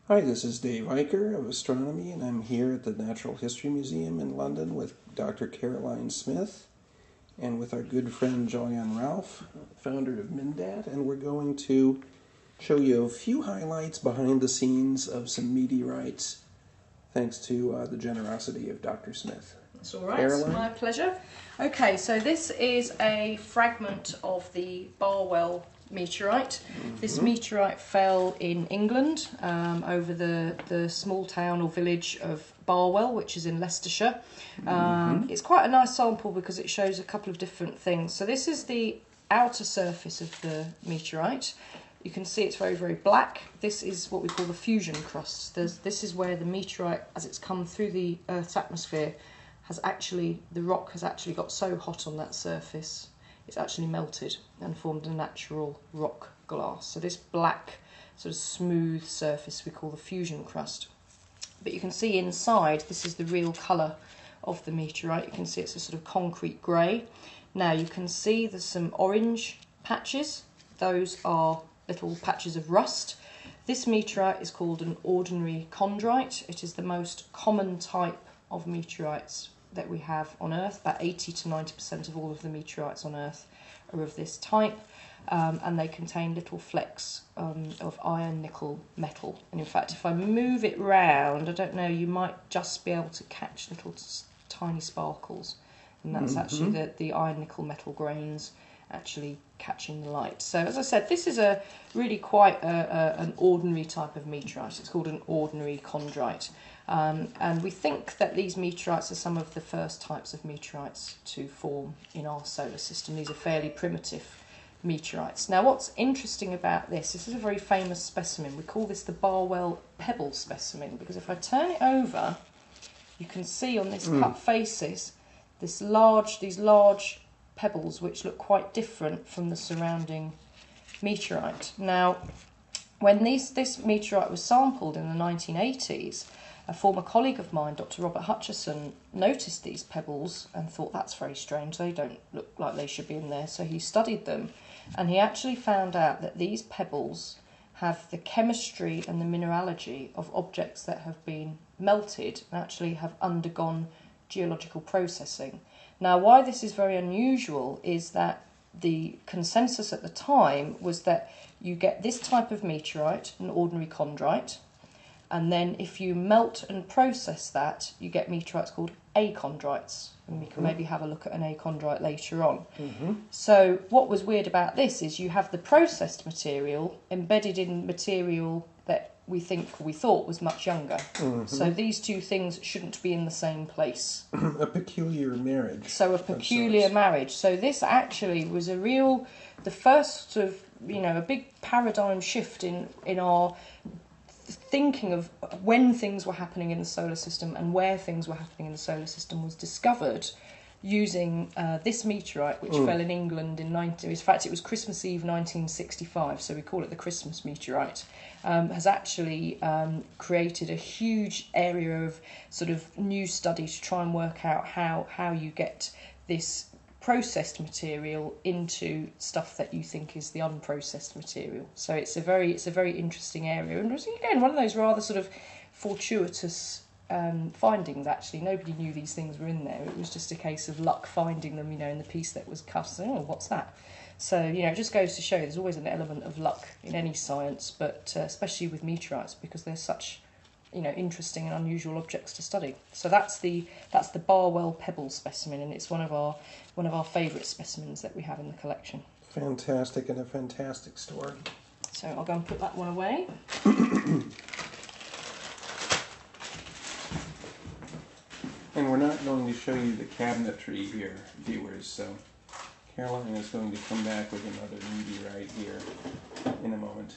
Hi, this is Dave Eicher of Astronomy, and I'm here at the Natural History Museum in London with Dr. Caroline Smith and with our good friend Joanne Ralph, founder of MINDAT, and we're going to show you a few highlights behind the scenes of some meteorites, thanks to the generosity of Dr. Smith. That's all right, Caroline? It's my pleasure. Okay, so this is a fragment of the Barwell meteorite. This meteorite fell in England over the small town or village of Barwell, which is in Leicestershire. It's quite a nice sample because it shows a couple of different things. So this is the outer surface of the meteorite. You can see it's very, very black. This is what we call the fusion crust. This is where the meteorite, as it's come through the Earth's atmosphere, the rock has actually got so hot on that surface, it's actually melted and formed a natural rock glass. So this black, sort of smooth surface we call the fusion crust. But you can see inside, this is the real colour of the meteorite. You can see it's a sort of concrete grey. Now you can see there's some orange patches. Those are little patches of rust. This meteorite is called an ordinary chondrite. It is the most common type of meteorites that we have on Earth. About 80 to 90% of all of the meteorites on Earth are of this type, and they contain little flecks of iron, nickel, metal. And in fact, if I move it round, I don't know, you might just be able to catch little tiny sparkles, and that's actually the iron, nickel, metal grains actually catching the light. So as I said, this is a really quite an ordinary type of meteorite. It's called an ordinary chondrite. And we think that these meteorites are some of the first types of meteorites to form in our solar system. These are fairly primitive meteorites. Now what's interesting about this is a very famous specimen. We call this the Barwell pebble specimen, because if I turn it over, you can see on this cut faces these large pebbles which look quite different from the surrounding meteorite. Now, when this meteorite was sampled in the 1980s, a former colleague of mine, Dr. Robert Hutchison, noticed these pebbles and thought, that's very strange, they don't look like they should be in there. So he studied them, and he actually found out that these pebbles have the chemistry and the mineralogy of objects that have been melted and actually have undergone geological processing. Now, why this is very unusual is that the consensus at the time was that you get this type of meteorite, an ordinary chondrite, and then if you melt and process that, you get meteorites called achondrites. And we can maybe have a look at an achondrite later on. So what was weird about this is you have the processed material embedded in material that we thought was much younger. So these two things shouldn't be in the same place. A peculiar marriage. So a peculiar marriage. So this actually was the first sort of, a big paradigm shift in our thinking of when things were happening in the solar system and where things were happening in the solar system was discovered using this meteorite, which fell in England in in fact it was Christmas Eve 1965, so we call it the Christmas meteorite. Has actually created a huge area of sort of new study to try and work out how you get this processed material into stuff that you think is the unprocessed material. So it's a very interesting area, and again one of those rather sort of fortuitous findings. Actually, nobody knew these things were in there. It was just a case of luck finding them, in the piece that was cut. So, what's that? So, it just goes to show there's always an element of luck in any science, but especially with meteorites, because they're such interesting and unusual objects to study. So that's the Barwell pebble specimen, and it's one of our favourite specimens that we have in the collection. Fantastic, and a fantastic story. So I'll go and put that one away. And we're not going to show you the cabinetry here, viewers, so Caroline is going to come back with another meteorite here in a moment.